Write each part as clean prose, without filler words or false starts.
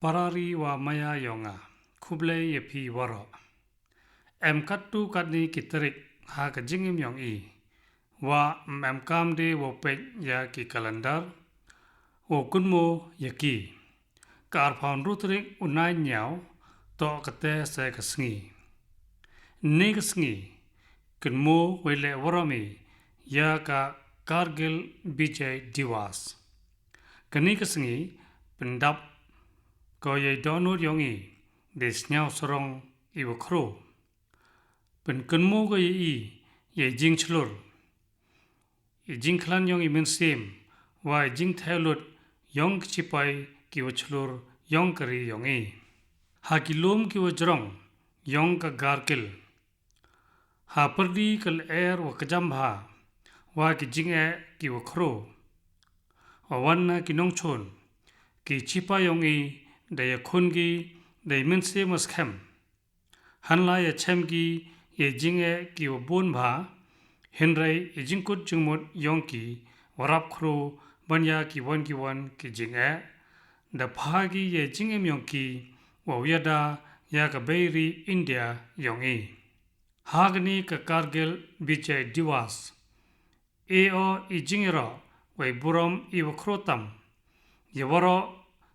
Parari wa maya yonga khuble ye phi waro em kattu kadni kitrik ha ka jingim yong I wa em kam de wo pe ya ki calendar wo kunmo yaki kar phon rutrik unai nyao to kate se kasngi ne kasngi kunmo wele warami ya ka Kargil Vijay Diwas kani kasngi pendap ko ye donut yongi de snyao sorong I wakro pen kunmo ko ye jing chlur ye jing khlan yong I men sem wa jing thailut yong chipai ki wachlur yong kari yong I ha kilom ki wajrong yong ka garkil ha perdi kal air wa kajambha wa ki jing e ki wakro wa wanna ki nongchon ki chipa yong I da ya khungi da men se mas khem hanla ya chemgi ye jinge ki bon bha henrai ye jingkut jingmut yongki warap khro banya ki wan ki jinge da phagi ye jinge myongki wa yada ya ka beiri India yongi hagni ka Kargil Vijay Diwas eo I jingero wai buram I wakrotam ye waro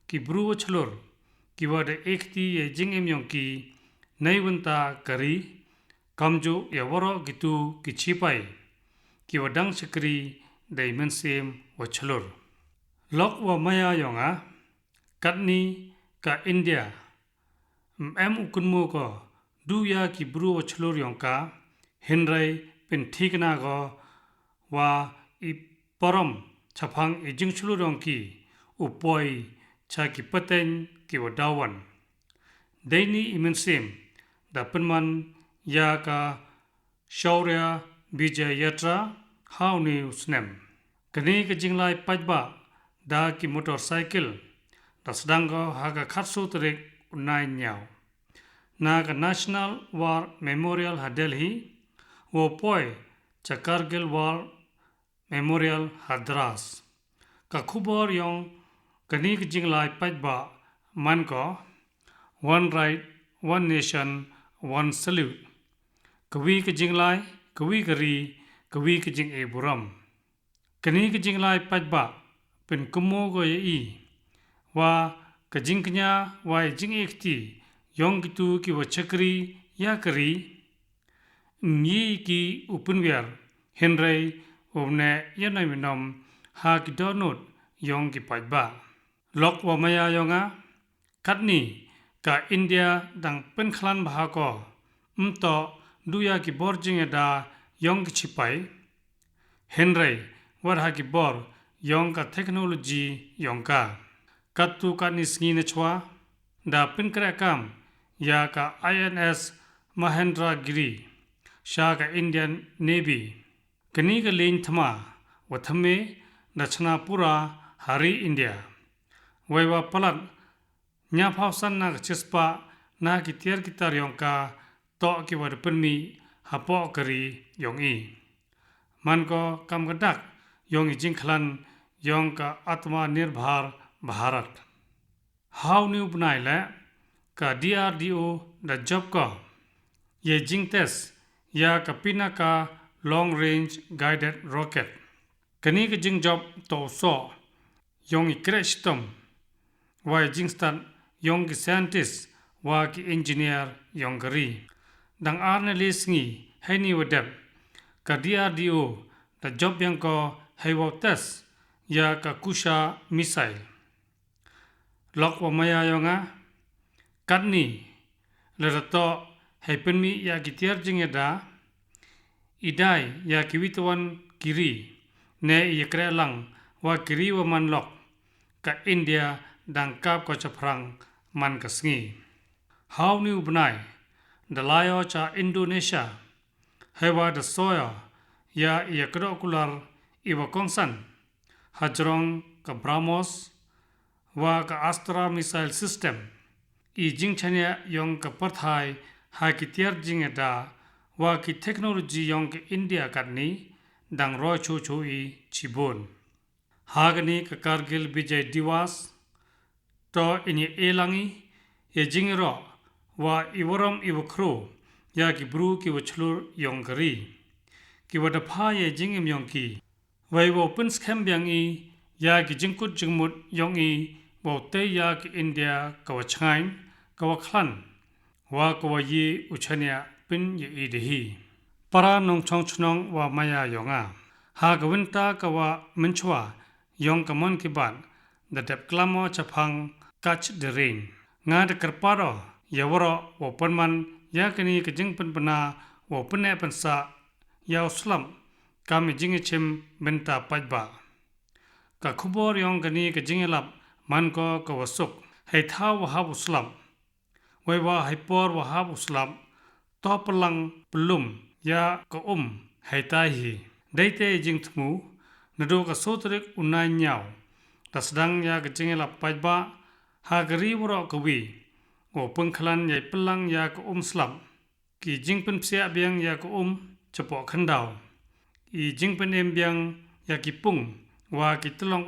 ki bru chlur ki wada ekti ye jinge myongki naiwanta kari kamju ye waro gitu ki chipai ki wadang chakri dai mensem wachlur lok wa maya yonga katni ka India em ukunmo ko duya ki bru wachlur yongka henrai pen thikna go wa I param chaphang I jingchlur yongki upoi cha ki paten ki wadawan daini imensem da penman ya ka shaurya Vijay Yatra how new snem kani ka jinglai pajba da ki motorcycle da sdango ha ka khatsu trek unai nyao na ka National War Memorial ha Delhi wo poi cha Kargil War Memorial Hadras ka khubor yong kani ka jinglai pajba man ko one right one nation one salute kawi ka jinglai kawi kari kawi ka jing e buram kani ka jinglai pajba pen kumo go ye I wa ka jingknya wa jing ekti yong gitu ki wachakri ya kari mi ki upunwer henrai ovne yanai minom ha ki donut yong ki pajba lok wa maya yonga katni ka India dang pen khlan bha ko to duya ki borjing da yong ki chipai henrai war ha ki bor yong ka technology yong ka katu ka ni sngi ne chwa da pen kra kam ya ka INS Mahendra Giri sha ka Indian Navy kani ka lein thama wathame nachna pura hari India waiwa palat nya phausan na chispa na ki tier ki tar yongka to ki war penmi hapo kari yong I man ko kam gadak yong I jingkhlan yong ka atma nirbhar bharat how new bnai la ka DRDO da job ko ye jingtes ya ka pinaka long range guided rocket kani ka jing job to so yong I crash tom wa jingstan yong ki scientist wa ki engineer yong gari dang arne lesngi haini wadap ka DRDO da job yang ko haiwa test ya ka kusha missile lok wa maya yonga katni lerato haipenmi ya ki tiar jingeda idai ya ki witawan kiri ne yakre lang wa kiri wa manlok ka India dang kap ko chaprang man kasngi how new bnai the layo cha Indonesia hewa the soya ya yakrokular iwa kongsan hajrong ka BrahMos wa ka Astra missile system I jingchanya yong ka parthai ha ki tiar jingeda wa ki technology yong ka India katni dang ro chu I chibon hagani ka Kargil Vijay Diwas to ini elangi ye jingro wa iwaram iwakro ya ki bru ki wachlur yongkari ki wada pha ye jingim yongki wai wo pun scam byang i ya ki jingkut jingmut yong i wo te ya ki India ka wa chain ka wa khlan wa ka wa yi uchania pin ye i dehi para nong chong chnong wa maya yonga ha ka winta ka wa minchwa yong ka mon ki ban da dep klamo chapang catch the rain nga de karparo yawro wo panman ya kani ka jing pan pana wo panne pansa yaw slam kam jing chim benta pajba ka khubor yong kani ka jing lap man ko ka wasuk hai tha wa ha uslam wai wa hai por wa ha uslam to palang plum ya ka hai ta hi daite jing thmu nado ka sotrik unai nyaw tasdang ya ka jing lap pajba ha gari wro ka wi wo pengkhlan yai pelang ya ka slam ki jing pen psia biang ya ka chapo khandau i jing pen em biang ya ki pung wa ki tlong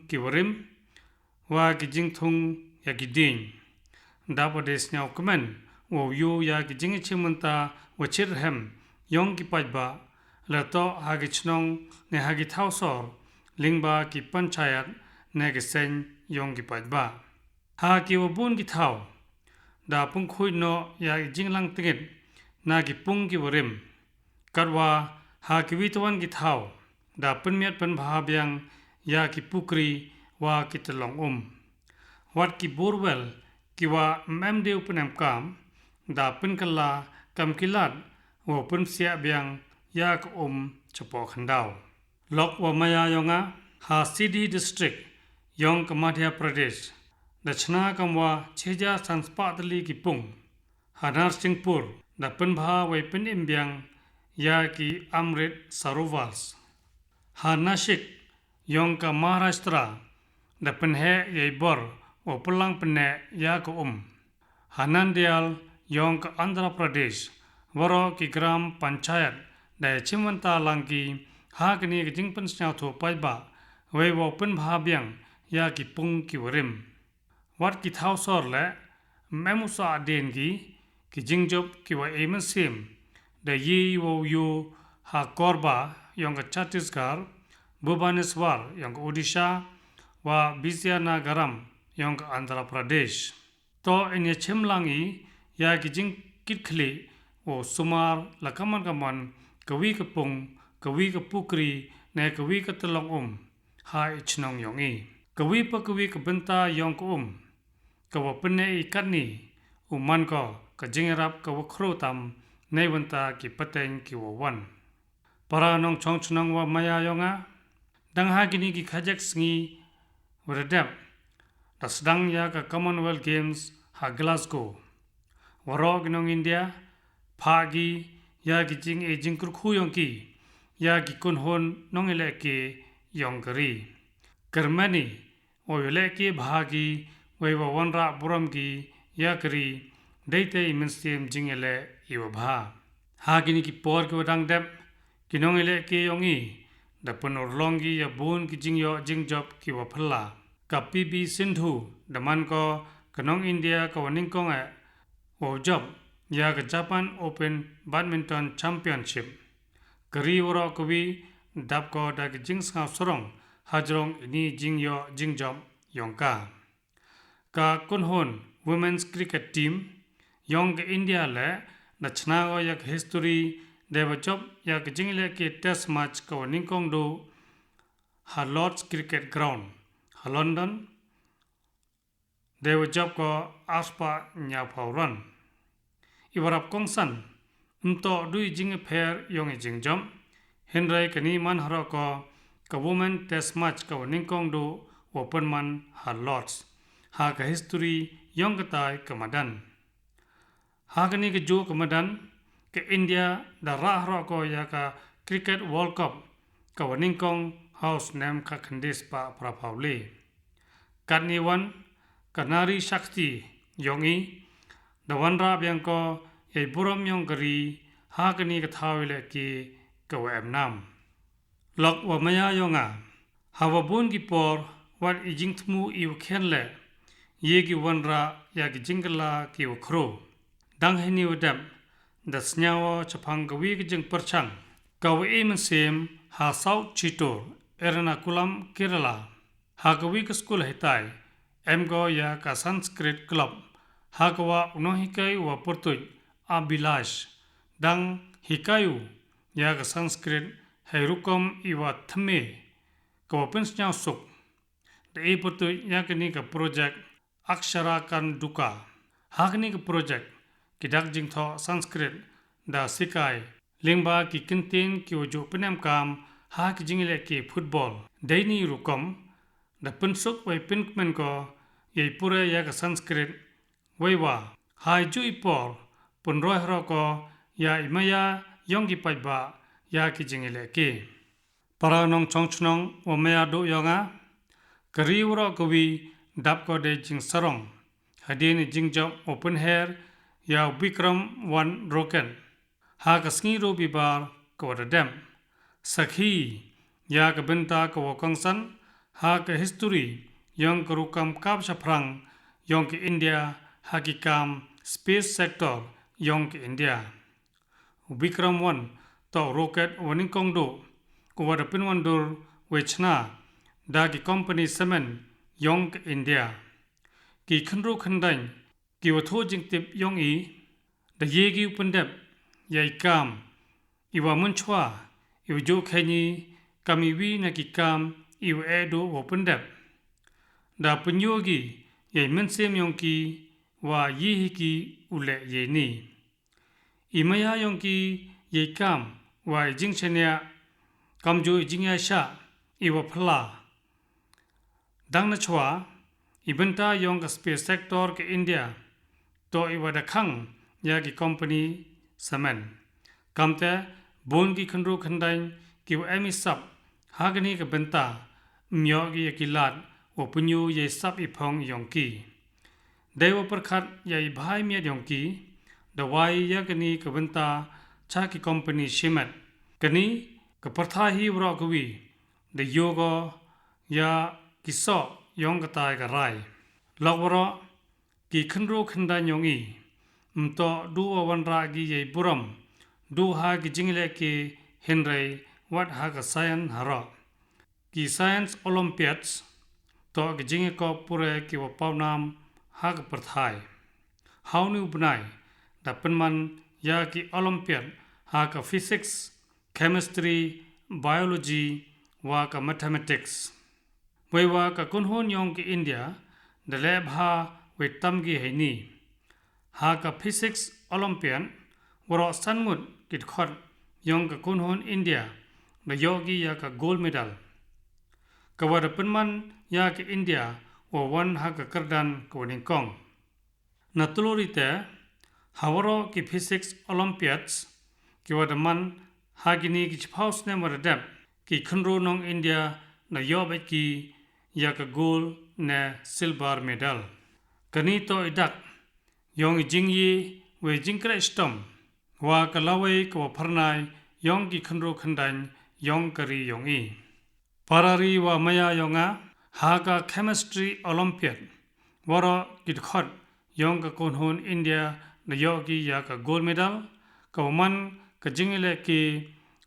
ki warim wa ki jing thung ya ki ding da bodes nyau kmen wo yu ya ki jing chimanta wa chirhem yong ki pajba la to ha gi chnong ne ha gi thausor lingba ki panchayat ne gi sen yong ki pajba ha ki wo bun ki thau da pung khui no ya jing lang tingit na ki pung ki warim karwa ha ki witawan ki thau da punmiat pan bha biang ya ki pukri wa ki tlong wat ki borwell ki wa memdeu panam kam da pun kala kam kilat wo pun sia biang ya ka chapo khandau lok wa maya yonga ha city district yong ka madhya pradesh dachna kamwa cheja sanspatli ki pung hanar singpur da pun bha wai pun imbyang ya ki amrit sarovars ha nashik yong ka maharashtra da pun he yai bor wo pulang penne ya ka hanandial yong ka andhra pradesh waro ki gram panchayat da chimanta langki ha kini ki jingpan snyau tho paiba wai wo pun bha byang ya ki pung ki warim wat ki thau sor le memusa den ki jingjob ki wa emen sim da yi wo yu ha korba yong ka Chhattisgarh Bhubaneswar yong ka Odisha wa Vizianagaram yong ka Andhra Pradesh to enya chimlangi ya ki jing kitkhli wo sumar lakaman kaman kawi ka pung kawi ka pukri ne kawi ka talong ha ichnong yongi kawi pa kawi ka benta yong ka ka wa penne I katni man ko ka jingrap ka wa khrotam nei wanta ki pateng ki wa wan para nong chong chnong wa maya yonga dang ha gini ki khajak sngi wradap tasdang ya ka Commonwealth Games ha Glasgow warog nong India phagi ya ki jing e jingkur khu yong ki ya ki kunhon nong ele ki yong kari Germany o ele ki bhagi wai wa wanra buram ki ya kari daite imenstem jing ele iwa bha ha gini ki por ki wadang dep ki nong ele ki yongi da punor longi ya bun ki jing yo jing job ki wa phalla ka PB Sindhu da man ko kanong India ka waning kong e o job ya ka Japan Open Badminton Championship kari waro kawi dap ko da ki jing nga sorong hajrong ini jing yo jing job yongka ka kunhon women's cricket team yong ka India le na chna go yak history deva job yak jing le ki test match ka waning kong do ha Lord's cricket ground ha London deva job ko aspa nya phauran iwarap kongsan to dui jing phair yong jing jom henrai kani man haro ko ka women test match ka waning kong do open man ha Lords ha ka history yong ka tai kamadan ha kani ka jo kamadan ke India da ra haro ko ya ka cricket world cup ka waning kong house name ka khandis pa prapauli katni wan kanari shakti yongi da wanra byang ko ei buram yong kari ha kani ka thawile ki ka wa nam lok wa maya yonga ha wa bun ki por wat i jing thmu I khen le yegi wanra yagi jingla ki wakro dang heni wadam da snyawa chapang gawi ki jing perchang kawi emensem ha South Chitor Ernakulam Kerala ha gawi ka school hitai emgo ya ka Sanskrit club ha kawa unohikai wa portuj Abilash dang hikayu ya ka Sanskrit hairukom iwa thme kawa pensnyaw suk da e portuj ya kini ka project Akshara kan duka ha kini ka project kidak jingtho Sanskrit da sikai lingba ki kintin ki ojo penem kam ha ki jingile ki football daini rukom da pensuk wai pinkmen ko yei pura ya ka Sanskrit waiwa hai ju ipol pun roi hro ko ya imaya yonggi paiba ya ki jingile ki para nong chongchnong wa maya do yonga kari wro kawi dap ko de jing sarong hadin jing job open hair ya Vikram 1 roken ha ka sngi ro bibar ko da dem sakhi ya ka benta ko kongsan ha ka history yong ka rukam kap chaprang yong ki India ha ki kam space sector yong ki India Vikram 1 to rocket warning kong do ko wada pin wandur wechna da ki company semen yong ki India ki khnru khandain ki watho jingtip yong i da yegi upandep yai kam iwa munchwa iwa jo khani kamiwi na ki kam iwa edo upandep da punyogi yai mensem yong ki wa yihi ki ule yeni imaya yong ki yai kam wa jingchenya kamjo jingya sha iwa phla dang na chwa ibenta yong ka space sector ke India to iwa da khang ya ki company saman kamte bon ki khanru khandain ki emi sap hagani ka benta myo gi yakilat wo punyu ye sap ipong yongki dewa perkhat yai bhai mya yongki da wai ya kani ka benta cha ki company shimat kani ka partha hi wra kwi de yoga ya kiso yong ka tai ka rai lawra ki khanru khandan yongi mto du wan ra gi ye buram du ha gi jingle ki henrei wat ha ka science hara ki science olympiads to gi jinge ko pure ki wa pawnam ha ka parthai haunu bunai da penman ya ki olympiad ha ka physics chemistry biology wa ka mathematics weiwa ka kunhon yong ki India da lab ha we tam gi heini ha ka physics olympian waro sanmut kit khot yong ka kunhon India da yogi ya ka gold medal ka wada penman ya ki India wa wan ha ka kardan ko ningkong na tulorite hawaro ki physics olympiads ki wada man ha gini ki chpaus ne maradap ki khunro nong India na yobe ki ya ka gold na silver medal kani to idak yong jingyi we jingkra stom wa ka lawe ko pharnai yong ki khunro khandan yong kari yong i parari wa maya yonga ha ka chemistry olympiad wara kit khot yong ka konhon India na yogi ya ka gold medal ka man ka jingile ki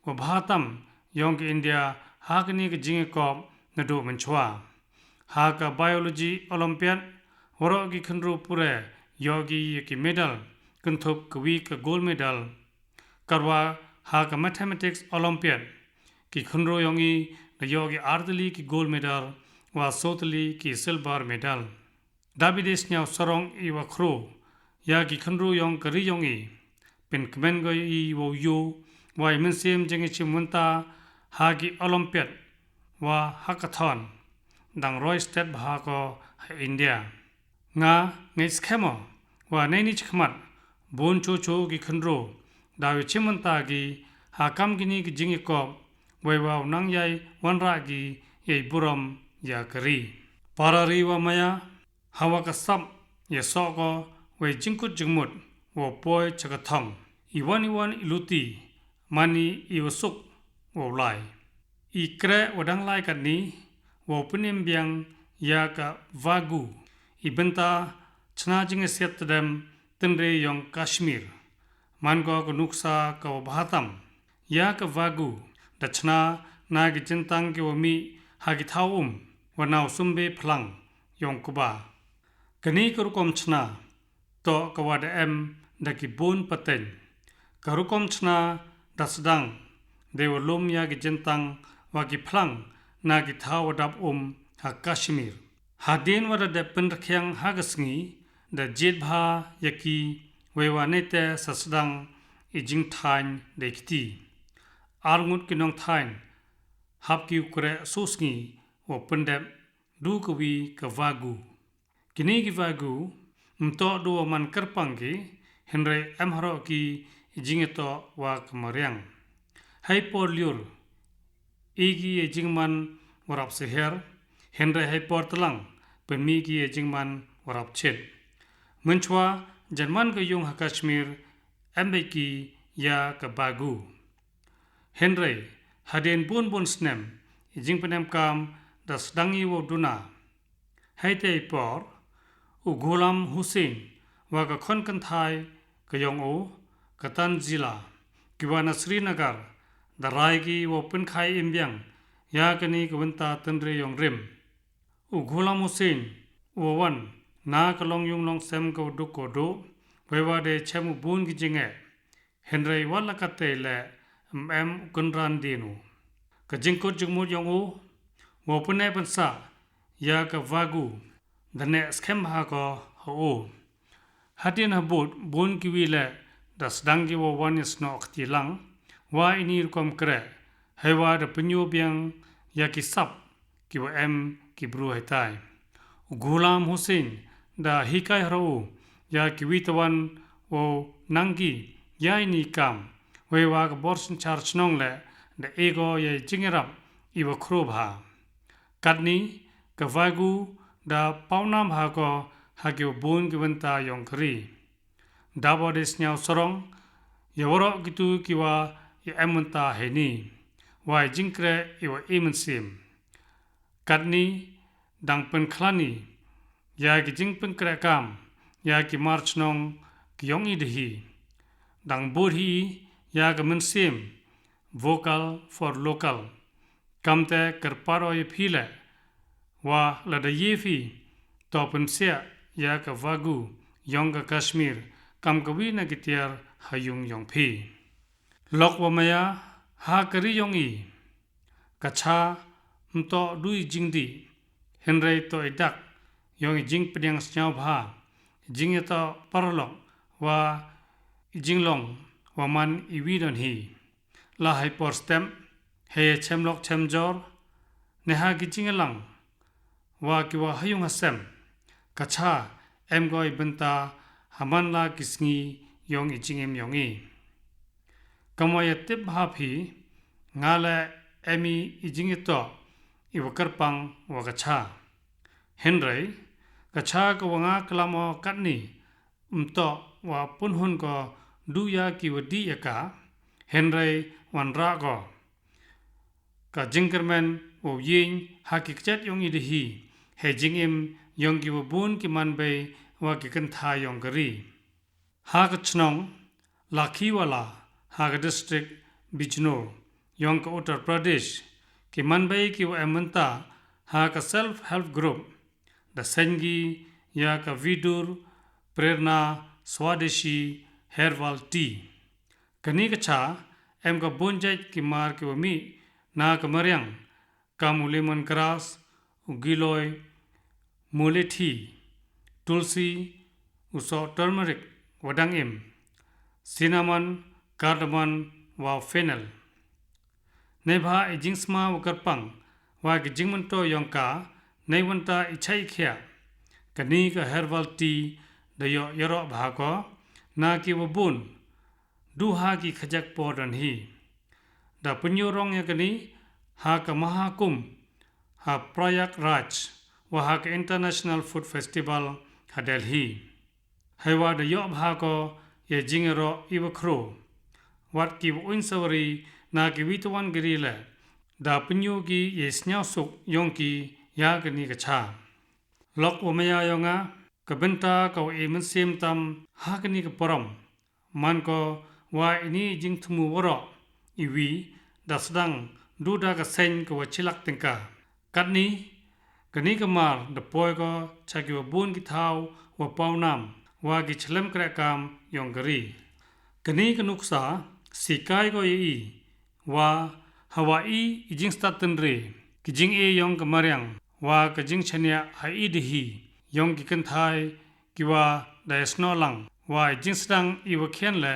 wa bhatam yong ki India ha kani ka jinge ko na do manchwa ha ka biology olympiad wara ki khunro pure yogi ki medal kunthop kwi ka gold medal karwa ha ka mathematics olympiad ki khunro yongi na yogi ardli ki gold medal wa sotli ki silver medal dabides nyau sarong i wa khro ya ki khunro yong kari yongi pen kmen go i wo yo wa imensem jenge chimunta ha ki olympiad wa hackathon dang roy state bha ko India nga ngai schema wa naini chkhmat bon cho cho gi khunro dawi chimunta gi ha kam gini gi jingi ko weiwa nang yai wanra gi yei buram ya kari parari wa maya hawa ka sap ye so ko we jingkut jingmut wo poi chagathong iwan iluti mani iwasuk wo lai ikre wadang lai kat ni wo punim biang ya ka vagu ibenta chna jing set dem tenre yong Kashmir mango ko nuksa ko bhatam ya ka vagu da chna na gi jintang ki mi ha gi thawum wanau sumbe phlang yong kuba kani kurukom chna to kawada da ki bun paten karukom chna da sedang dewa lum ya gi jintang wa gi phlang na gi thawadap ha Kashmir hadin wada de penrkhyang hagasngi da jitbha yaki wewanete sasdang ijing thain dekti arngut kinong thain hapki ukre susngi wo pendep du kawi kavagu kini ki vagu mto do man karpangi henre amharo ki ijingeto wa kamaryang hyporliur igi ejingman warap seher henre hyportlang penmi ki ejingman warap chet menchwa Jerman ke yung ha Kashmir ambeki ya ke bagu henre haden bun snem ijing penem kam das dangi wo duna haite por u Ghulam Hussein wa ka khon kan thai ke yong o katan zila kiwana Srinagar da raigi wo pen khai imbyang ya kani kwanta tanre yong rim u Ghulam Hussein wo wan na kalong yung long sem ko du ko do wewa de chemu bun gi jinge henry wala kate le kunran dinu ka jingko jingmu yong o wo pune pansa ya ka vagu dane schem ha ko ho hatin habut bun ki wile das dangi wo wanis no khti lang wa ini kom kre hewa de penyu byang ya ki sap ki wo ki bru hetai Ghulam Hussein da hikai hro ya ki witawan wo nangi ya ini kam wewa ka borsin charge nong le de ego ye jingerap iwa khrobha katni ka vagu da paunam ha ko hagyo bun giwanta yong khri dabo de snyao sorong yawro gitu kiwa ye emunta heni wa jingkre iwa imensim katni dangpen khlani ya ki jingpen krakam ya ki march nong kyong idhi dang bodhi ya ka mensim vocal for local kamte karparo ye phile wa lada yefi topen sia ya ka vagu yong ka Kashmir kam kawi na gitiar hayung yong phi lokwa maya ha kari yong i kacha mto dui jingdi henrei to idak yong jing pediang snyau bha jing to parlok wa jinglong wa man iwidon hi la hyper stem he chemlok chemjor neha gichingelang wa kiwa hayung hasem kacha emgoi benta hamanla kisngi yong ichingem yongi kamoya tip hapi ngala emi ijingito iwakarpang wa kacha henrei kacha ko wanga klamo katni umto wa punhun ko duya ki wadi yaka henrei wanra ko ka jingkermen wo yin hakikchat yong idhi he jingim yong ki bun ki manbe wa ki kan tha yong gari ha ka chnong lakhiwala ha ka district bijno yong ka Uttar Pradesh ki manbe ki wa amanta ha ka self help group da sengi ya ka vidur prerna swadeshi herbal tea kani ka cha em ka bonjai ki mar ki mi na ka maryang kamu lemon grass ugiloi molethi tulsi uso turmeric wadang im cinnamon cardamom wa fennel nebha ejingsma ukarpang wa ki jingmanto yongka neiwanta ichai khya kani ka herbal tea da yo yoro bhago na ki wabun duha ki khajak podan hi da punyorong ya kani ha ka mahakum ha prayak raj wa ha ka international food festival ha Delhi haiwa da yo bhago ye jingero iwakhro wat ki unsawari na ki witwan girile da punyogi ye snyasuk yongki ya kani ka cha lok omaya yonga kabenta kau emen sim tam hakani ka porom man ko wa ini jing thumu woro iwi dasdang duda ka sen ko chilak tingka katni kani kamar the boy ko chagi wa bun ki thau wa pawnam wa ki chlem kra kam yongari kani kanuksa sikai ko yi wa hawaii ijing statenre kijing e yong kamaryang wa kijing chania hai dehi yong ki kan thai ki wa daisno lang wa jing stang i wa khen le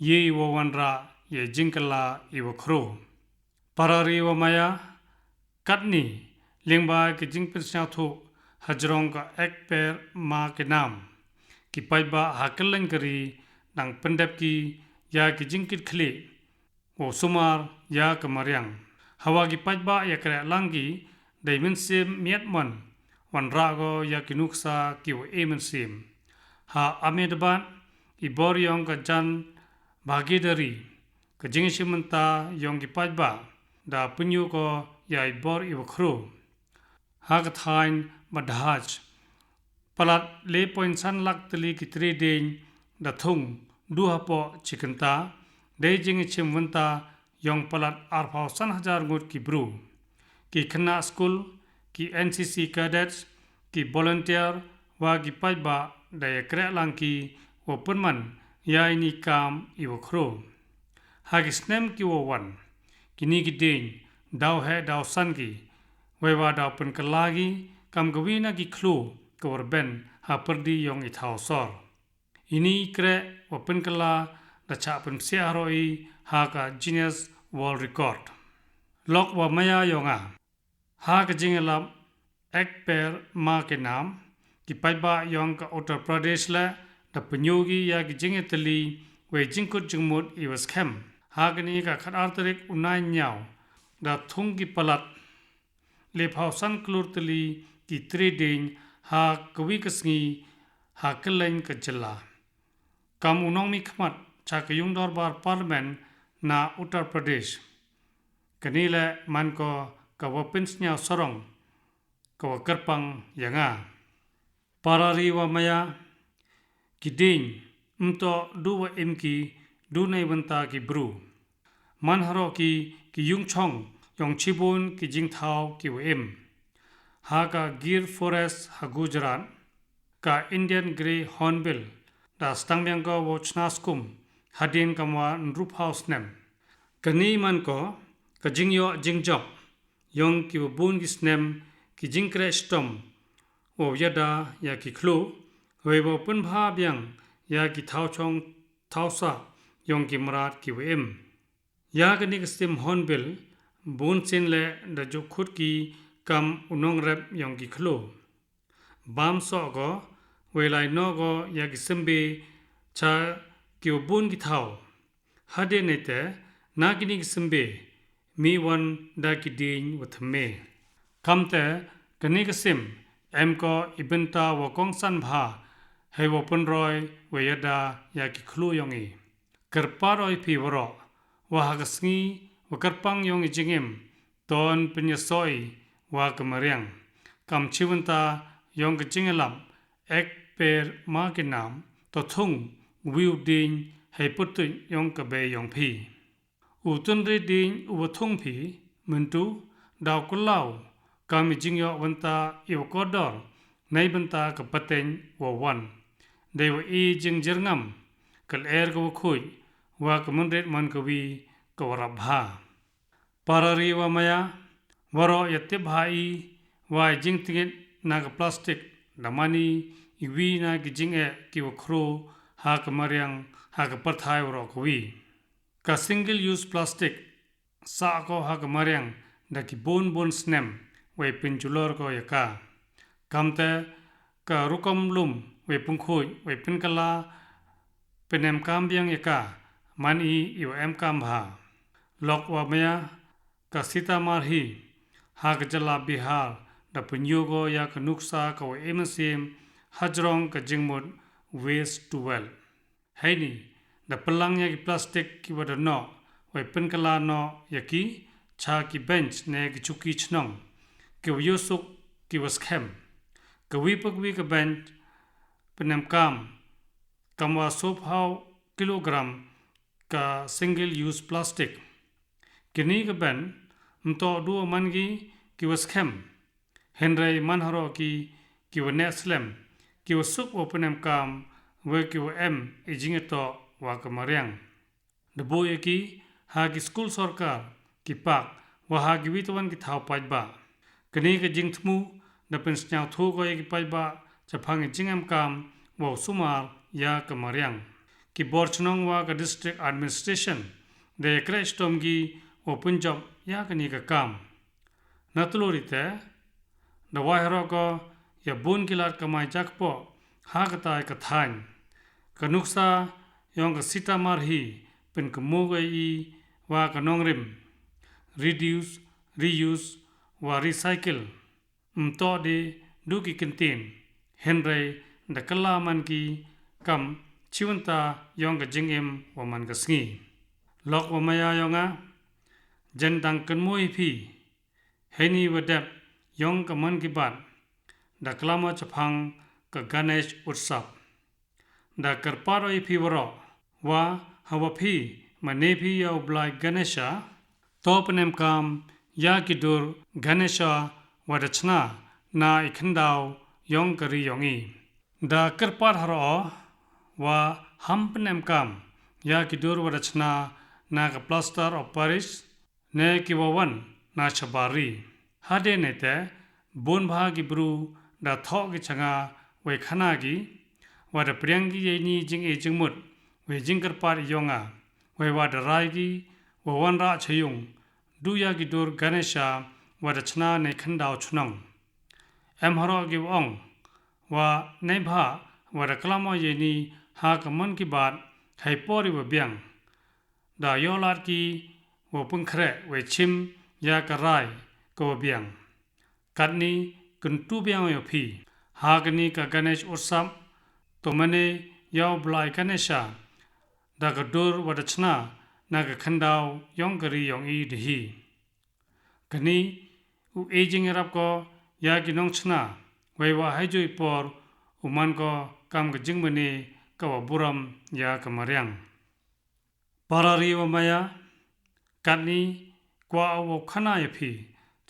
ye wa wanra ye jing kala i wa khro parari wa maya katni lingba ki jing pirsha thu hajrong ka ek per ma ke nam ki paiba hakelang kari nang pendap ki ya ki jing kit khli o sumar ya kamaryang hawa ki paiba ya kra langi daimen sim miat mon wan rago ya kinuksa ki wo emen sim ha amedban i bor yong ka jan bhagidari ka jing simanta yong ki paiba da punyu ko ya i bor i wo khro ha ka thain badhaj palat le point san lak tli ki 3 din da thung du hapo chikanta de jing chimwanta yong palat arphau san hazar ngut ki bru ki khna school ki ncc cadets ki volunteer wa ki paiba da yakra lang ki open man ya ini kam i wo khro ha ki snem ki wo wan kini ki din daw he daw san ki wewa daw pen kalagi kam gawina ki khlo korben ha perdi yong i thau sor ini kre open kala da cha pen sia roi ha ka Guinness World Record lok wa maya yonga ha ka jingalam ek per ma ke nam ki paiba yong ka Uttar Pradesh la da panyogi ya ki jingetali we jingkut jingmut I was kem ha ka ni ka khat artarik unai nyau da thung ki palat le phau san klur tali ki 3 din ha kawi kasngi ha kalain ka jalla kam unong mi khmat cha ka yung darbar parliament na Uttar Pradesh kanila man ko ka wapin snya sorong ka wakarpang yanga parari wa maya kiding mto duwa imki dunai wanta ki bru man haro ki yung chong yong chibun ki jing thau ki wem ha ka gir forest ha Gujarat ka Indian grey hornbill da stangbyang ko wo chnaskum hadin kamwa nrup house nem kani man ko ka jingyo jingjok yong ki bun ki snem ki jingkre stom o yada ya ki khlo we bo pun bha byang ya ki thau chong thau sa yong ki marat ki wem ya kani ka stem hornbill bun chen le da jo khut ki kam unong rep yong ki khlo bam so go we lai no go ya ki sembe cha ki bun ki thau hade ne te na kini ki sembe mi wan da ki din with me kam te kani ka sim em ko ibenta wo kong san bha he wo pun roi we yada ya ki khlu yong I karpa roi phi woro wa ha ka sngi wa karpang yong I jingim ton pinya soi wa kamaryang kam chiwanta yong ka jingalam ek per ma ke nam to thung wiu ding he put yong ka be yong phi u tun ri ding u thung phi muntu daw kulau kam jingyo wanta I ko dor nei banta ka paten wo wan de wo I jing jerngam kal er ko khoi wa ka munret man ka wi ka warabha parari wa maya waro yatte bhai wa jing tingit na ka plastic damani iwi na ki jing e ki wo khro ha ka maryang ha ka parthai waro ko wi ka single use plastic sa ko ha ka maryang da ki bon snem we pinchulor ko yaka kamte ka rukom lum we pungkhoi we pinkala penem kam byang yaka man I yu em kam bha lok wa maya ka sita marhi ha ka jala bihar da punyogo ya ka nuksa ka we emesim hajrong ka jingmut waste to well heini da pelang ya ki plastic ki wada no we pinkala no yaki cha ki bench ne ki chuki chnong ki yusuk ki was khem กวีปกวีกะแบนเป็นนำกามกำว่าสูบเฮากิโลกรัมกะ single use plastic กินี้กะแบนมต่อดูมันกีว่าสแคมเห็นไรมันหรอกีว่าเนสเลมกีว่าสุกโอเป็นนำกามเวกีว่าอีจิงต่อว่ากะมาเรียงดบอยกีหากิสกูลสอร์การกีปักว่าหากิวิตวันกิท้าวไปบ่ากนี้กะจิงทมูดเป็นสัญญาทูก็ยังไปบ่าจะพังจิงกามว่าสุมายากะมาเรียงกีบอร์ชนองว่ากะ district administration เดครชตอมกีว่าปุ่นจอบยากะนี้กะกามนัตลูริเตดวายฮรอกยาบุนกิลาดกะมายจักปอหากะตายกะทานกะนุกซายองกะสิตามารฮีเป็นกะมูกอีว่ากะนองริม reduce reuse ว่า recycleต่อดีดูกิกันตีนเห็นไรดักลามันกีกำชีวันตายองกะจิงว่ามันกะสงีลอกว่ามายายองจันดังกันมวยพี่เฮนีวดับยองกะมันกิบัดดักลามาจะพังกะกาเนชอุตสับดักกรปารอยพี่วรอว่าฮาวพี่มันเนพี่ยาวบลายกาเนชาโตปนมกามยากิดูร์กาเนชาวัดชนานาอิคันดาวยองกะรียองอีดากรปารหรอว่าฮัมปนมกามยากิดูร์วัดชนานากะพลาสเตอร์ออฟปาริสเนกิวาวันนาชบารีฮาเดเนเตบุนภากิบรูดาทอกิชงาเวขนากีว่าดเปรียงกีเยนีจิงเอจิงมุดเวจิงกรปารยองาเววาดรายกีววันราชยุงดูยากิดูร์กาเนชาวัดชนาในขันดาวชนองฮารอกิวองว่าในภาวัดกลามเยนีหากมันกิบาดให้ปอริวเบียงดายอลาดกีวปุ่งเคระเวชิมยากระไรกวเบียงกัดนี้กุนตูเบียงยพีหากนี้กกเนชอุสัมตัวมันเนยาวบลายกเนชาดากดูร์วัดชนานากขันดาวยองกรียองอีดีฮีกันี้อุเอจิงรับก็ยากินองชนะไว้ว่าให้จุยปอร์อุมันก็กำกจิงมันเนกว่าบุรัมยากมาเรียงปารารีวมายากัดนี้กว่าอวขนายพี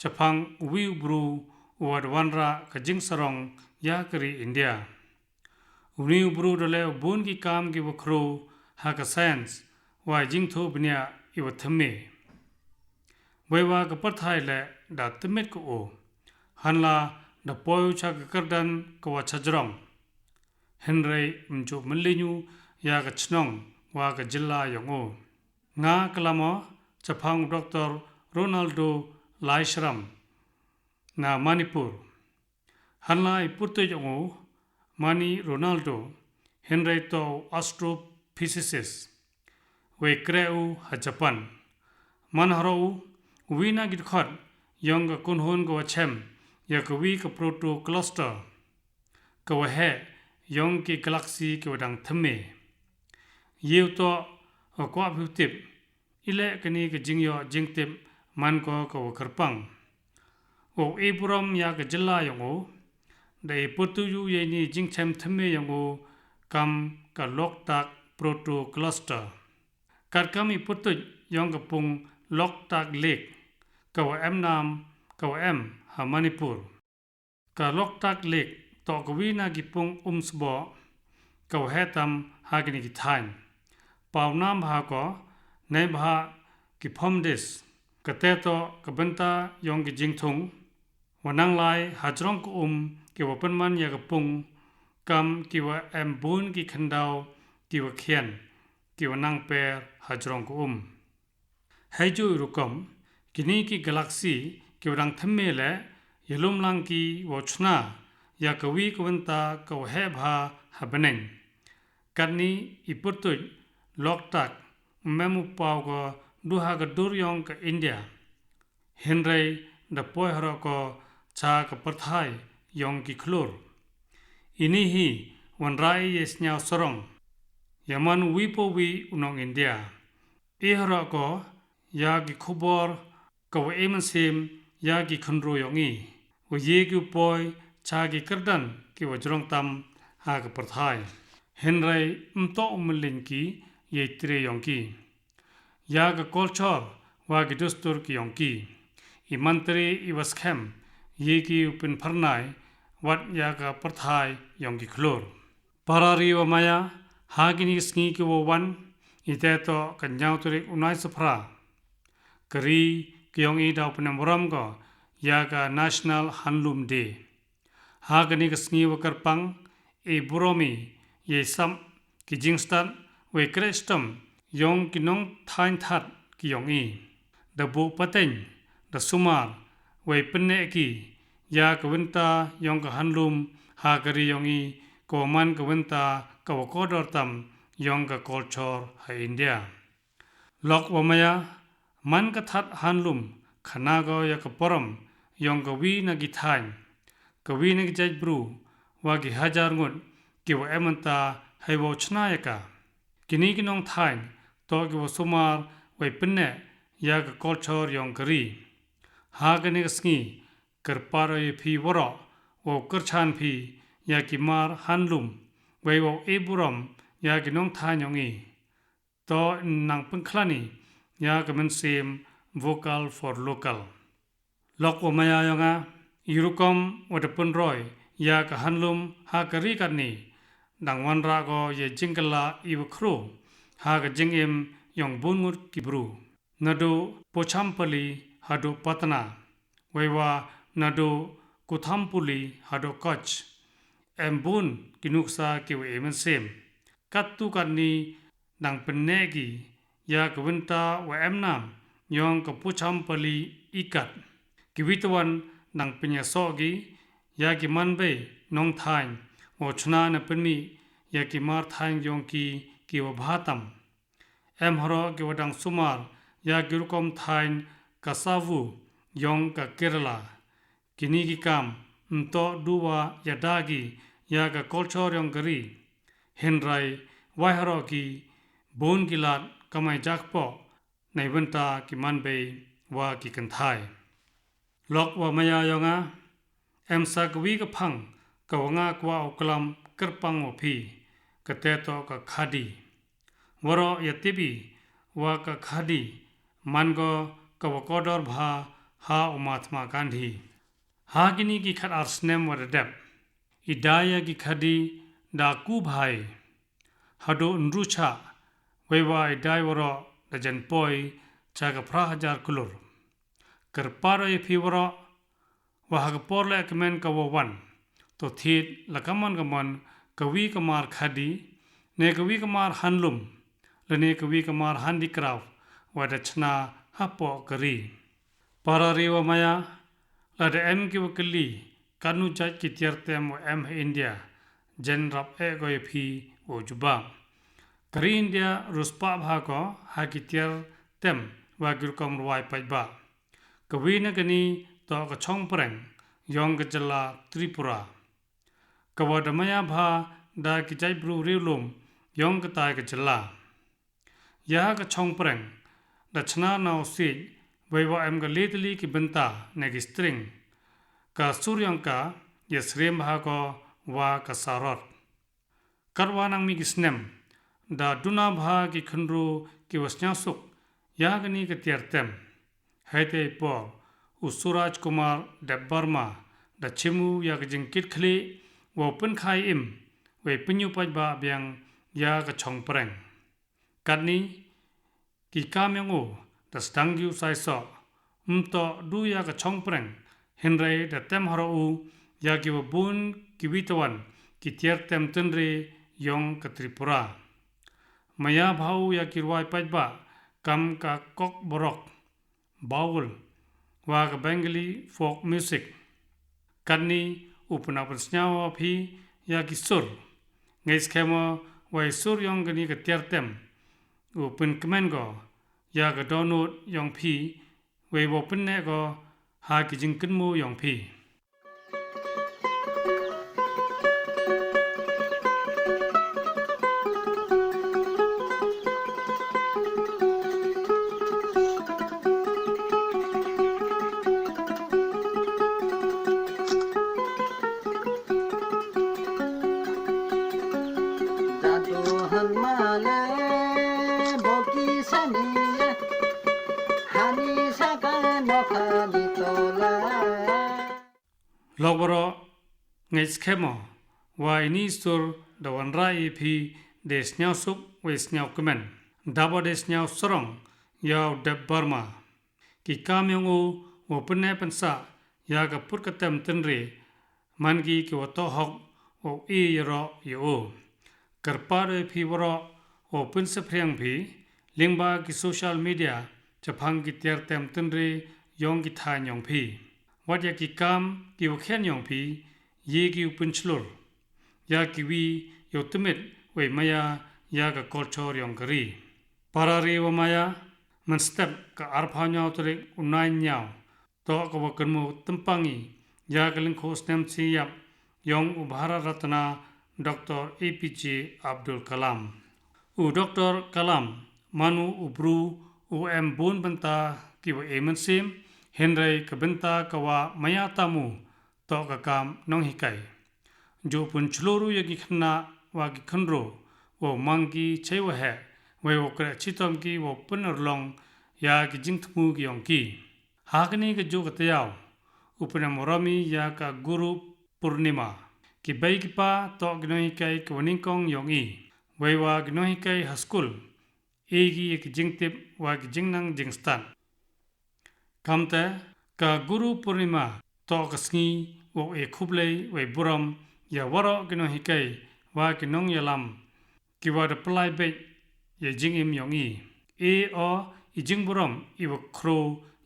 จะพังวิวบรูวัดวันรากจิงสรองยากรีอินเดียวิวบรูดเลวบุญกิกามกิวครูหากเซนส์ว่าจิงทูบเนียอิวทเมไว้ว่ากับปัทไทยและดาตเมตกูโอฮันลาดาปอยชักกระดันกว่าชัจรองเฮนรีมจูมันลิญูยากชนองว่ากับจิลลายองโองากลามอจะพังดร.โรนัลโดไลชรัมนามานิปูร์ฮันลาอิปุตเตยองโอมานีโรนัลโดเฮนรีโตออสโตรฟิซิซิสเวเกรอูฮัจปันมันฮารูวีนากิดขัดยองกับคนฮุนกับเชมยากวีกับโปรโตคลัสเตอร์กับเฮยองกับกาแล็กซี่กับดังทเมเยี่ยวตัวกว่าพิบอิเล็กนี้กับจิงยอจิงติบมันก็กับกระปังโอเอบุรัมยากจิลลายองโอได้ปุตุยูเยนีจิงเชมทเมยองโอกำกับล็อกตักโปรโตคลัสเตอร์การกำมีปุตุยองกับปุงล็อกตักเล็กกับนามกับฮามานิปูร์กับล็อกตักเล็กต่อกับวินากิปุงสบอกับเฮตัมฮากินิกิทานปาวนามบาก็ในบากิพอมดิสกับเตโตกับบันตายองกิจิงทงวันนังไลฮัจรองกุกิวเป็นมันยากปุงกำกิวบุนกิขันดาวกิวเขียนกิวนังเปรฮัจรองกุให้จูรุกมกินีกิกาแล็กซี่กิวดังทเมเลยลุมลังกีวชนายากวีกวันตากวเฮบาฮับเนนกันนี้อิปุตุล็อกตักแมมุปาวก็ดูหากดูรยองกับอินเดียเฮนรีดับปอยฮรก็ชากับปะไทยยองกิคลูร์อินี่ฮีวันไรเยสเนียวสรองยามันวิปวีอุนองอินเดียอีฮรก็ยากิขบอร์กับเอมันเซมยากิคันโรยองอีวเยกิปอย ชากิกระดันกิวจรองตำหากประทายเห็นไรโตมลินกีเยตรียองกียากกอลชอร์วากิดุสตุรกิยองกีอิมันตรีอิวัสเข้มเยกีอุปินพรนายวัดยากประทายยองกีคลอร์ปารารีวมายาหากินิสกีกิววันอิเตโตกันยาวตุริกอุนัยสพรากรีกิยองอีดาวปนมรมก็ยาก National Handloom Day หากนิกสกีวกรปังเอบุรมีเยซัมกิจิงสตันเวกเรสตัมยองกินองทายทัดกิยองอีดบุปะเต็งดสุมาร์เวปนเนกียากวินตายองกฮันลูมหากรียองอีโกมันกวินตากวกอดอร์ตัมยองกคอลชอร์ให้อินเดียล็อกวมายามันกทัดฮันลูมขณะก็ยากปรมยองกวีนกิทายกวีนกิจัยบรูวากิฮาจาร์งุดกิวเอมันตาให้วชนายกากินีกินองทายโตกิวสุมาร์ไว้เป็นเนยากคอลชอร์ยองกรีหากนิกสกีกระปารยพีวรอวกระชานพียากิมาร์ฮันลุมไว้วเอบุรมยากินองทายยองอีโตนังเป็นคลานียากมันเซม vocal for local ล็อกวมายายองาอิรุกอมวัดปุ่นรอยยากฮันลุมหากรีกันนีดังวันรากอเยจิงกลาอีวครูหากจิงเอ็มยองบุญงุดกิบรูนาดูโปชัมปลีหาดูปัตนาไว้ว่านาดูกุทัมปุลีหาดูกอชเอ็มบุญกินุกซากิวเอมันเซมกัตตุกันนีดังเป็นเนกียากวินตาวเอ็มนามยองกับโปชัมปลีอีกัดกิวิตวันดังเป็นยาโซกียากิมันเบนองทายโอชนานเป็นมียากิมาร์ทายยองกีกิวบาตัมเอ็มฮรอกิวดังสุมาร์ยากิรุกอมทายกาซาวูยองกับเกรลากินีกิกามโตดูวายาดากียากคอลชอร์ยองกรีเฮนไรไวฮรอกีบูนกิลาดกำไมจักปอในวันตากิมันเบวากิกันทายล็อกว่ามายายองาเอ็มสักวีกพังกวงากว่าอกลัมกระปังวพีกเตโตกับคดีวรอยติบีว่ากับคดีมันก็กวกอดอร์บาฮาอุมาธมากันดีหากินีกิขัดอาร์สเนมวรเดบอิดายกิคดีดาคูบายฮัดโดนรูชาไว้ว่าอิดายวรอดจันปอยจากพระหจาร์คุลร์กระปารยพิวรอว่าหากปอร์เลกเมนกววันตัวทีดละกมันกมันกวีกมาร์คดีเนกวีกมาร์ฮันลุมและเนกวีกมาร์ฮันดิกราฟว่าดัชนาฮัปปอกรีปารารีวมายาละเดเอ็มกิวกลีกันุจัดกิตยร์เต็มวเอ็มอินเดียเจนรับเอกอยพีโอจุบากรีอินเดียรุสปาบฮาก็ฮากิตยร์เต็มว่ากิรกอมรวายปัจบากวีนกนีต่อกช่องเปร่งยองกจลาตริปุรากวดมยาภาดากิจัยบรูริลุมยองกตายกจลายากช่องเปร่งดัชนานาสิไว้ว่าเอ็มกเลตลีกิบันตาในกิสตริงกาสุรยังกายสเรียมภาก็ว่ากสารอดกรวานังมีกิสเนมดาดุนาภากิขันรูกิวสญาสุกยากนีกเตียร์เต็มให้เตยปออุสุราชกุมารเดบบาร์มาดัชมูยากจิงกิดคลีว่าเป็นไข่อิมไว้ปัญญุปัจบาเบียงยากช่องเปร่งกันนี้กิกามยังโอดัสดังกิวไซซอต่อดูยากช่องเปร่งเห็นไรดัเต็มฮารูยากิวบุญกิวิตวันกิเทียร์เต็มตันเรยองกตริปุรามายาภาวยากิรวายปัจบากำกะกอกบรอกบาวลว่ากเบงกลีโฟกมิวสิกกันนี้อุปนาปสัญญาวาพียากิสุรไงสเคมาไว้สุรยองกันนี้กเทียร์เต็มอุปนคเมนก็ยากดอนุดยองพีไว้วเป็นเนก็หากิจิงขึ้นมูยองพี เ han male boki sanile hani sagano khalitola ลอกบรอไงสเคมอวายนี่สุรดวันไรพีเดสเนียวสุกเวสเนียวกมันดาบเดสเนียวสรองยาวเดบบาร์มากิกามยงโอปนเนปันซายากับพุทธเต็มตันเรมันกีกิวตอฮอกโอเอยรอโยกระปาเรพีวรอโอปนสเปรียงพีลิงบากิโซเชียลมีเดียจะพังกิเตียร์เต็มตันเรยองกิทานยองพีวัดยากิกามกิวเขียนยองพีเยกิวปุนชลร์ยากิวียตมิดเวมายายากกอลชอร์ยองกรีปารารีวมายามันสเต็ปกอาร์พาญาวตริกอุนายญาวโตกวกันโมตัมปังอียากลิงโคสเนมซียับยองอุบารารัตนาดร. APJ อับดุลกลามอุดร. กลามมานูอุบรูอุเอ็มบุนบันตากิวเอมันซิมเฮนไรกบันตากวามายาตามูโตกกามน้องฮิไกจูปุนชลูรุยกิขณะวากิขันโรวมังกีเชวะเฮเววกระชิตอมกีวปุนอรลองยากิจิงทมูกิยองกีหากนี้ก็จูกตยาวอุปนามรมียากะกุรุปุรนิมากิใบกิปาโตกิโนฮิไกกวนิงกองยองอีเววากิโนฮิไกฮัสกุลเอกีกิจิงติบวากิจิงนังจิงสตันคำแต่กะกุรุปุรนิมาโตกสงีวเอคุบเลเวบุรมยาวรอกิโนฮิไกวากินงยลัมกิวาดปลายเบยยจิงอิมยองอีเอออิจิงบุรมอีวครู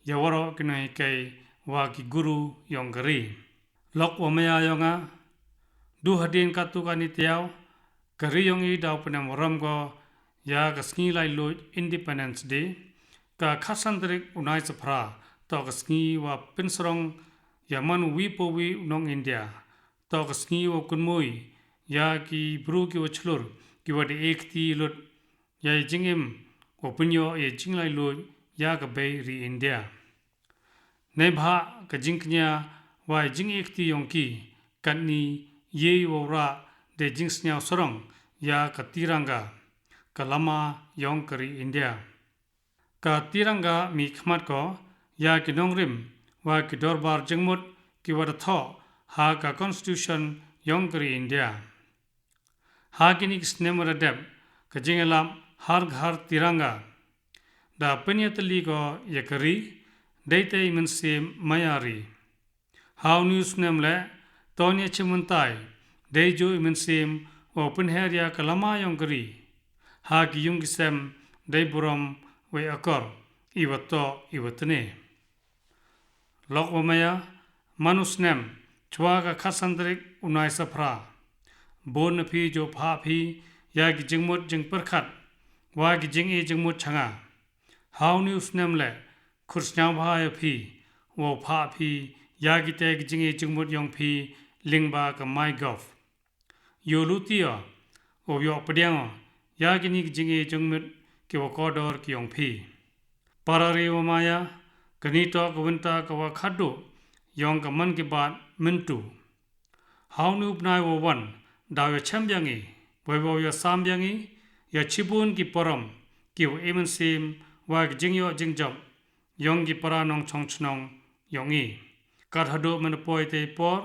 ยาวรอกิโนฮิไกวากิกุรุยองกรีลอกวมยายองาดูหดินกัตุกานิตยาวกรียองอีดาวปนามรมก็ยากสกีไลลุอินดิเพนเดนซ์เดย์กะขัสันตริกอุนายสภราตอกสกีว่าเป็นสรองยามันวีปวีนองอินเดียตอกสกีว่าคุณมุยยากีบรูกิวชลูร์กิวาเดเอกตีลุดยาจิงอิมโอปัญโยเอจิงไลลุยากเบยรีอินเดียในภากจิงกญาวายจิงเอกตียองกีกันนีเยวราเดจิงสเนียวสรองยากตีรังกากะลามายองกรีอินเดียกาตีรังกามีขมัดก็ยากินองริมว่ากิดอร์บาร์จังมุดกิวัดท่อหากาคอนสติทูชันยองกรีอินเดียหากินิกสเนมระดับกจิงลามฮาร์กฮาร์ตีรังกาดาปัญญาตลีก็ยกรีได้แต่มันเซมมายารีฮาวนิวส์เนมและตอนนี้ชิมันตายได้จูมันเซมว่าปัญหาเรียกลามายองกรีหากิยุงกิเซมได้บุรมไว้อกอร์อีวัตโตอีวัตเน่ลอกวมายามนุษย์เนมชวากขัสันตริกอุนายสภราบนพีโจพาพียากิจิงมุดจิงเปิรขัดวากิจิงเอจิงมุดชงาฮาวนิวส์เนมและคุสญาวพายพีวพาพียากิเตกิจิงเอจิงมุดยองพีลิงบากไมกอฟยูลูติโอโอโยปเดียงยากินิกจิงเอจิงมุดกิวกอดอร์กิยองพีปารารีวมายากนิตอกวินตากวขัดดูยองกับมันกิบาดมินตูฮาวนูบนายววันดาวยแชมยังอีไววยสามยังอียาชิบุนกิปรมกิวเอมันซิมวากจิงโยจิงจบยองกิปรานองชงชนองยองอีการฮัดดูมันปอยเตปอร์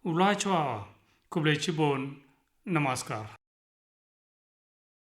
อุไลชัวคุบเลชิบุนนามัสการ